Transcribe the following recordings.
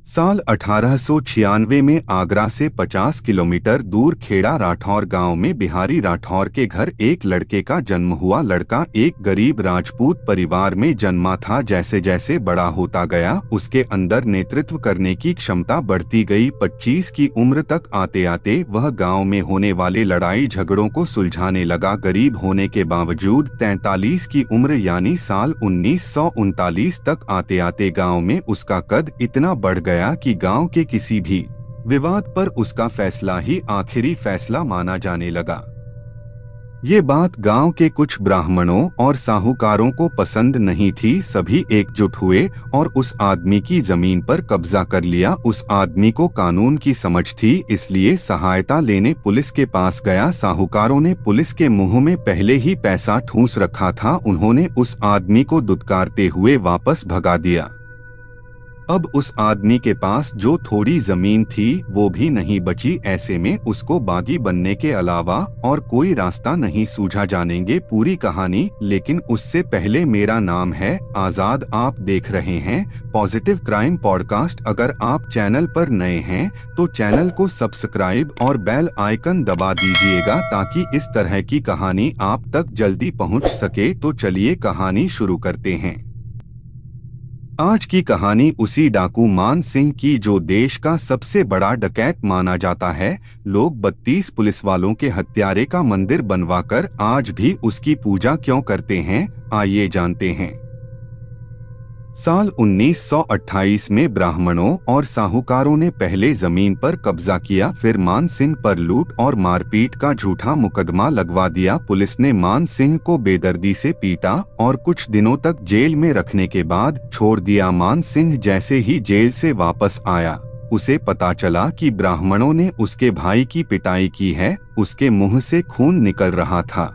साल 1896 में आगरा से 50 किलोमीटर दूर खेड़ा राठौर गांव में बिहारी राठौर के घर एक लड़के का जन्म हुआ। लड़का एक गरीब राजपूत परिवार में जन्मा था। जैसे जैसे बड़ा होता गया उसके अंदर नेतृत्व करने की क्षमता बढ़ती गई। 25 की उम्र तक आते आते वह गांव में होने वाले लड़ाई झगड़ों को सुलझाने लगा। गरीब होने के बावजूद 43 की उम्र यानी साल 1939 तक आते आते गाँव में उसका कद इतना बढ़ गया कि गांव के किसी भी विवाद पर उसका फैसला ही आखिरी फैसला माना जाने लगा। ये बात गांव के कुछ ब्राह्मणों और साहूकारों को पसंद नहीं थी। सभी एकजुट हुए और उस आदमी की जमीन पर कब्जा कर लिया। उस आदमी को कानून की समझ थी, इसलिए सहायता लेने पुलिस के पास गया। साहूकारों ने पुलिस के मुंह में पहले ही पैसा ठूंस रखा था। उन्होंने उस आदमी को दुत्कारते हुए वापस भगा दिया। अब उस आदमी के पास जो थोड़ी जमीन थी वो भी नहीं बची। ऐसे में उसको बागी बनने के अलावा और कोई रास्ता नहीं सूझा। जानेंगे पूरी कहानी, लेकिन उससे पहले मेरा नाम है आजाद। आप देख रहे हैं पॉजिटिव क्राइम पॉडकास्ट। अगर आप चैनल पर नए हैं तो चैनल को सब्सक्राइब और बेल आइकन दबा दीजिएगा ताकि इस तरह की कहानी आप तक जल्दी पहुंच सके। तो चलिए कहानी शुरू करते हैं। आज की कहानी उसी डाकू मान सिंह की जो देश का सबसे बड़ा डकैत माना जाता है। लोग 32 पुलिस वालों के हत्यारे का मंदिर बनवाकर आज भी उसकी पूजा क्यों करते हैं, आइए जानते हैं। साल 1928 में ब्राह्मणों और साहूकारों ने पहले जमीन पर कब्जा किया, फिर मान सिंह पर लूट और मारपीट का झूठा मुकदमा लगवा दिया। पुलिस ने मान सिंह को बेदर्दी से पीटा और कुछ दिनों तक जेल में रखने के बाद छोड़ दिया। मान सिंह जैसे ही जेल से वापस आया, उसे पता चला कि ब्राह्मणों ने उसके भाई की पिटाई की है। उसके मुंह से खून निकल रहा था।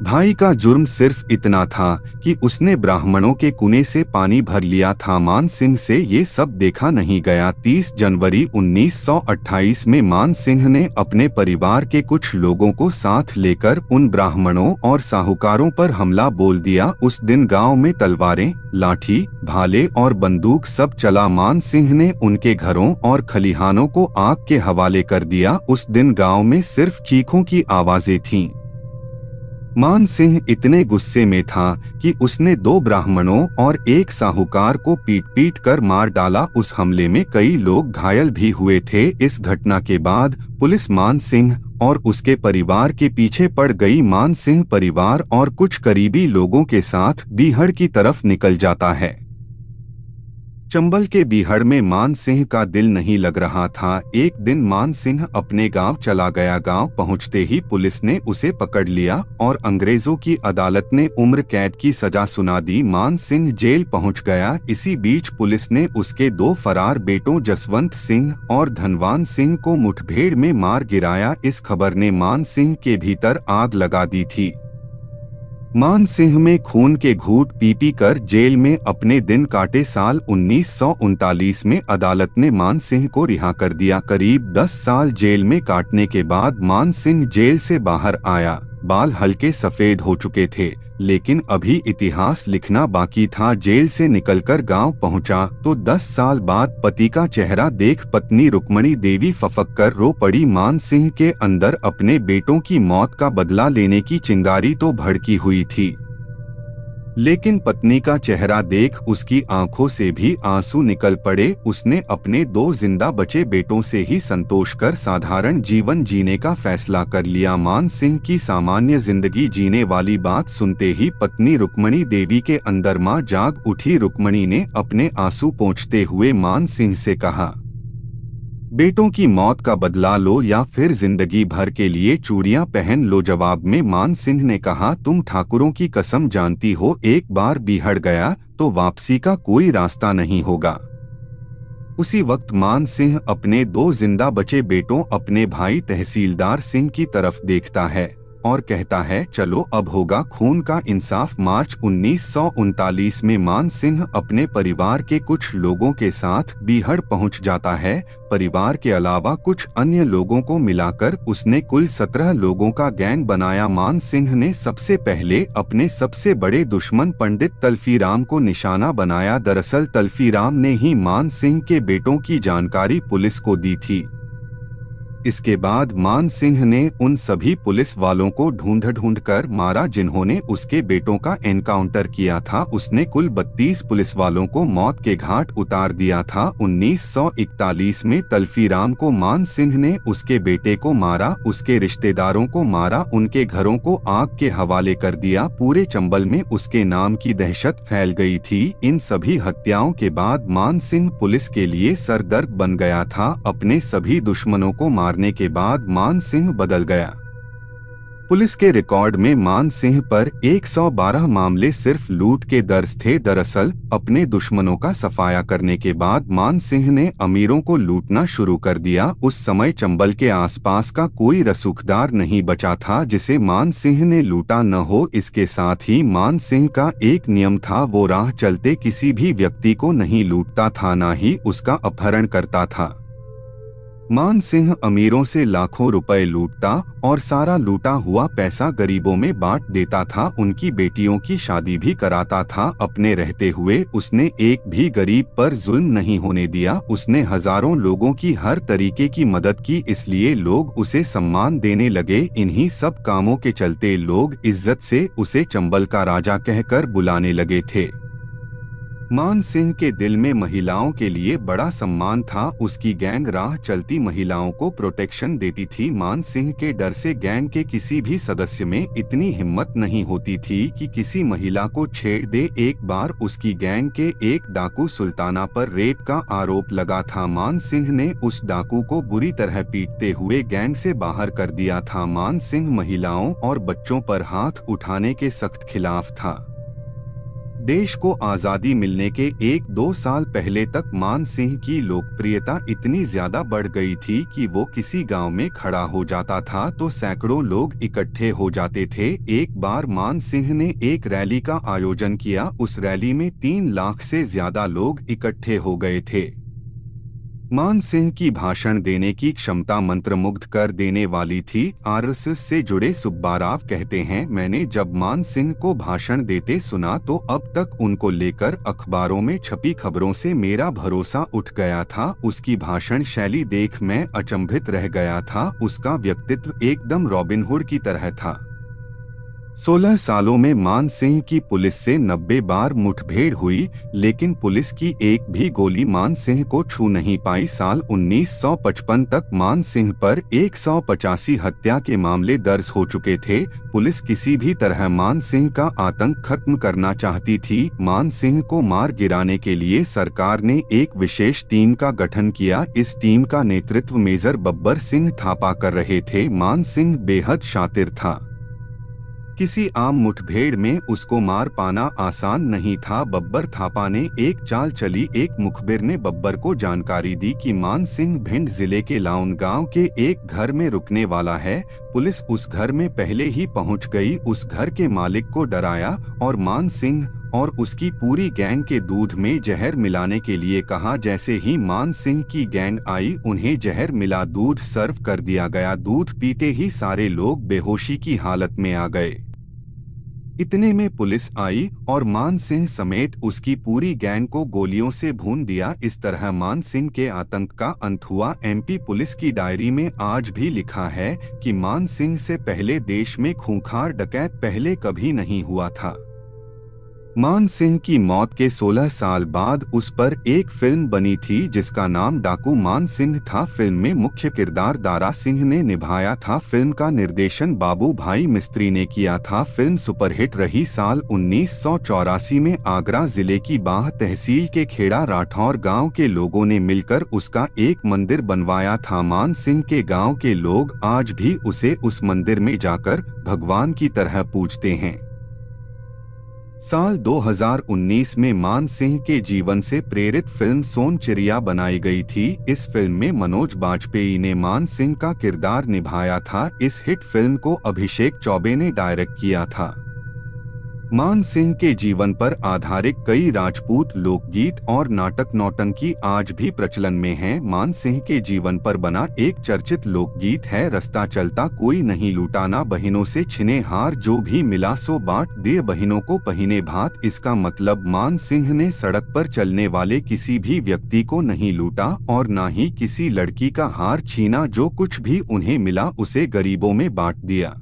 भाई का जुर्म सिर्फ इतना था कि उसने ब्राह्मणों के कुएं से पानी भर लिया था। मान सिंह से ये सब देखा नहीं गया। 30 जनवरी 1928 में मान सिंह ने अपने परिवार के कुछ लोगों को साथ लेकर उन ब्राह्मणों और साहूकारों पर हमला बोल दिया। उस दिन गांव में तलवारें, लाठी, भाले और बंदूक सब चला। मान सिंह ने उनके घरों और खलिहानों को आग के हवाले कर दिया। उस दिन गांव में सिर्फ चीखों की आवाजें थीं। मान सिंह इतने गुस्से में था कि उसने 2 ब्राह्मणों और एक साहूकार को पीट पीट कर मार डाला। उस हमले में कई लोग घायल भी हुए थे। इस घटना के बाद पुलिस मान सिंह और उसके परिवार के पीछे पड़ गई। मान सिंह परिवार और कुछ करीबी लोगों के साथ बीहड़ की तरफ निकल जाता है। चंबल के बीहड़ में मान सिंह का दिल नहीं लग रहा था। एक दिन मान सिंह अपने गांव चला गया। गांव पहुंचते ही पुलिस ने उसे पकड़ लिया और अंग्रेजों की अदालत ने उम्र कैद की सजा सुना दी। मान सिंह जेल पहुंच गया। इसी बीच पुलिस ने उसके 2 फरार बेटों जसवंत सिंह और धनवान सिंह को मुठभेड़ में मार गिराया। इस खबर ने मान सिंह के भीतर आग लगा दी थी। मान सिंह में खून के घूंट पी पी कर जेल में अपने दिन काटे। साल 1939 में अदालत ने मान सिंह को रिहा कर दिया। करीब 10 साल जेल में काटने के बाद मान सिंह जेल से बाहर आया। बाल हल्के सफेद हो चुके थे, लेकिन अभी इतिहास लिखना बाकी था। जेल से निकलकर गांव पहुंचा तो 10 साल बाद पति का चेहरा देख पत्नी रुक्मणी देवी फफक कर रो पड़ी। मान सिंह के अंदर अपने बेटों की मौत का बदला लेने की चिंगारी तो भड़की हुई थी, लेकिन पत्नी का चेहरा देख उसकी आंखों से भी आंसू निकल पड़े। उसने अपने 2 जिंदा बचे बेटों से ही संतोष कर साधारण जीवन जीने का फैसला कर लिया। मान सिंह की सामान्य जिंदगी जीने वाली बात सुनते ही पत्नी रुक्मणी देवी के अंदर मां जाग उठी। रुक्मणी ने अपने आंसू पोंछते हुए मान सिंह से कहा, बेटों की मौत का बदला लो या फिर जिंदगी भर के लिए चूड़ियां पहन लो। जवाब में मान सिंह ने कहा, तुम ठाकुरों की कसम जानती हो, एक बार बीहड़ गया तो वापसी का कोई रास्ता नहीं होगा। उसी वक्त मान सिंह अपने 2 जिंदा बचे बेटों अपने भाई तहसीलदार सिंह की तरफ देखता है और कहता है, चलो अब होगा खून का इंसाफ। मार्च 1939 में मान सिंह अपने परिवार के कुछ लोगों के साथ बीहड़ पहुंच जाता है। परिवार के अलावा कुछ अन्य लोगों को मिलाकर उसने कुल 17 लोगों का गैंग बनाया। मान सिंह ने सबसे पहले अपने सबसे बड़े दुश्मन पंडित तल्फीराम को निशाना बनाया। दरअसल तल्फीराम ने ही मान सिंह के बेटों की जानकारी पुलिस को दी थी। इसके बाद मान सिंह ने उन सभी पुलिस वालों को ढूंढ कर मारा जिन्होंने उसके बेटों का एनकाउंटर किया था। उसने कुल 32 पुलिस वालों को मौत के घाट उतार दिया था। 1941 में तल्फीराम को मान सिंह ने उसके बेटे को मारा, उसके रिश्तेदारों को मारा, उनके घरों को आग के हवाले कर दिया। पूरे चंबल में उसके नाम की दहशत फैल गई थी। इन सभी हत्याओं के बाद मान सिंह पुलिस के लिए सरदर्द बन गया था। अपने सभी दुश्मनों को मारने के बाद मान सिंह बदल गया। पुलिस के रिकॉर्ड में मान सिंह पर 112 मामले सिर्फ लूट के दर्ज थे। दरअसल अपने दुश्मनों का सफाया करने के बाद मान सिंह ने अमीरों को लूटना शुरू कर दिया। उस समय चंबल के आसपास का कोई रसूखदार नहीं बचा था जिसे मान सिंह ने लूटा न हो। इसके साथ ही मान सिंह का एक नियम था, वो राह चलते किसी भी व्यक्ति को नहीं लूटता था, न ही उसका अपहरण करता था। मान सिंह अमीरों से लाखों रुपए लूटता और सारा लूटा हुआ पैसा गरीबों में बांट देता था। उनकी बेटियों की शादी भी कराता था। अपने रहते हुए उसने एक भी गरीब पर जुल्म नहीं होने दिया। उसने हजारों लोगों की हर तरीके की मदद की, इसलिए लोग उसे सम्मान देने लगे। इन्हीं सब कामों के चलते लोग इज्जत से उसे चंबल का राजा कहकर बुलाने लगे थे। मान सिंह के दिल में महिलाओं के लिए बड़ा सम्मान था। उसकी गैंग राह चलती महिलाओं को प्रोटेक्शन देती थी। मान सिंह के डर से गैंग के किसी भी सदस्य में इतनी हिम्मत नहीं होती थी कि किसी महिला को छेड़ दे। एक बार उसकी गैंग के एक डाकू सुल्ताना पर रेप का आरोप लगा था। मान सिंह ने उस डाकू को बुरी तरह पीटते हुए गैंग से बाहर कर दिया था। मान सिंह महिलाओं और बच्चों पर हाथ उठाने के सख्त खिलाफ था। देश को आजादी मिलने के 1-2 साल पहले तक मान सिंह की लोकप्रियता इतनी ज्यादा बढ़ गई थी कि वो किसी गांव में खड़ा हो जाता था तो सैकड़ों लोग इकट्ठे हो जाते थे। एक बार मान सिंह ने एक रैली का आयोजन किया। उस रैली में 3 लाख से ज्यादा लोग इकट्ठे हो गए थे। मान सिंह की भाषण देने की क्षमता मंत्रमुग्ध कर देने वाली थी। आरएसएस से जुड़े सुब्बाराव कहते हैं, मैंने जब मान सिंह को भाषण देते सुना तो अब तक उनको लेकर अखबारों में छपी खबरों से मेरा भरोसा उठ गया था। उसकी भाषण शैली देख मैं अचंभित रह गया था। उसका व्यक्तित्व एकदम रॉबिनहुड की तरह था। 16 सालों में मान सिंह की पुलिस से 90 बार मुठभेड़ हुई, लेकिन पुलिस की एक भी गोली मान सिंह को छू नहीं पाई। साल 1955 तक मान सिंह पर 185 हत्या के मामले दर्ज हो चुके थे। पुलिस किसी भी तरह मान सिंह का आतंक खत्म करना चाहती थी। मान सिंह को मार गिराने के लिए सरकार ने एक विशेष टीम का गठन किया। इस टीम का नेतृत्व मेजर बब्बर सिंह थापा कर रहे थे। मान सिंह बेहद शातिर था। किसी आम मुठभेड़ में उसको मार पाना आसान नहीं था। बब्बर थापा ने एक चाल चली। एक मुखबिर ने बब्बर को जानकारी दी कि मान सिंह भिंड जिले के लाउन गांव के एक घर में रुकने वाला है। पुलिस उस घर में पहले ही पहुंच गई। उस घर के मालिक को डराया और मान सिंह और उसकी पूरी गैंग के दूध में जहर मिलाने के लिए कहा। जैसे ही मान सिंह की गैंग आई, उन्हें जहर मिला दूध सर्व कर दिया गया। दूध पीते ही सारे लोग बेहोशी की हालत में आ गए। इतने में पुलिस आई और मान सिंह समेत उसकी पूरी गैंग को गोलियों से भून दिया। इस तरह मान सिंह के आतंक का अंत हुआ। एमपी पुलिस की डायरी में आज भी लिखा है कि मान सिंह से पहले देश में खूंखार डकैत पहले कभी नहीं हुआ था। मान सिंह की मौत के 16 साल बाद उस पर एक फिल्म बनी थी जिसका नाम डाकू मान सिंह था। फिल्म में मुख्य किरदार दारा सिंह ने निभाया था। फिल्म का निर्देशन बाबू भाई मिस्त्री ने किया था। फिल्म सुपरहिट रही। साल 1984 में आगरा जिले की बाह तहसील के खेड़ा राठौर गांव के लोगों ने मिलकर उसका एक मंदिर बनवाया था। मान सिंह के गांव के लोग आज भी उसे उस मंदिर में जाकर भगवान की तरह पूजते हैं। साल 2019 में मान सिंह के जीवन से प्रेरित फिल्म सोन चिड़िया बनाई गई थी। इस फिल्म में मनोज बाजपेयी ने मान सिंह का किरदार निभाया था। इस हिट फिल्म को अभिषेक चौबे ने डायरेक्ट किया था। मान सिंह के जीवन पर आधारित कई राजपूत लोकगीत और नाटक नौटंकी आज भी प्रचलन में हैं। मान सिंह के जीवन पर बना एक चर्चित लोकगीत है रस्ता चलता कोई नहीं लूटाना बहिनों से छिने हार जो भी मिला सो बांट दे बहिनों को पहिने भात। इसका मतलब मान सिंह ने सड़क पर चलने वाले किसी भी व्यक्ति को नहीं लूटा और न ही किसी लड़की का हार छीना। जो कुछ भी उन्हें मिला उसे गरीबों में बांट दिया।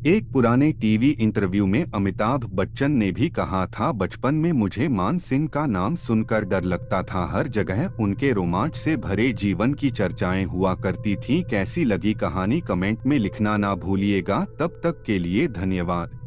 एक पुराने टीवी इंटरव्यू में अमिताभ बच्चन ने भी कहा था, बचपन में मुझे मान सिंह का नाम सुनकर डर लगता था। हर जगह उनके रोमांच से भरे जीवन की चर्चाएं हुआ करती थीं। कैसी लगी कहानी कमेंट में लिखना ना भूलिएगा। तब तक के लिए धन्यवाद।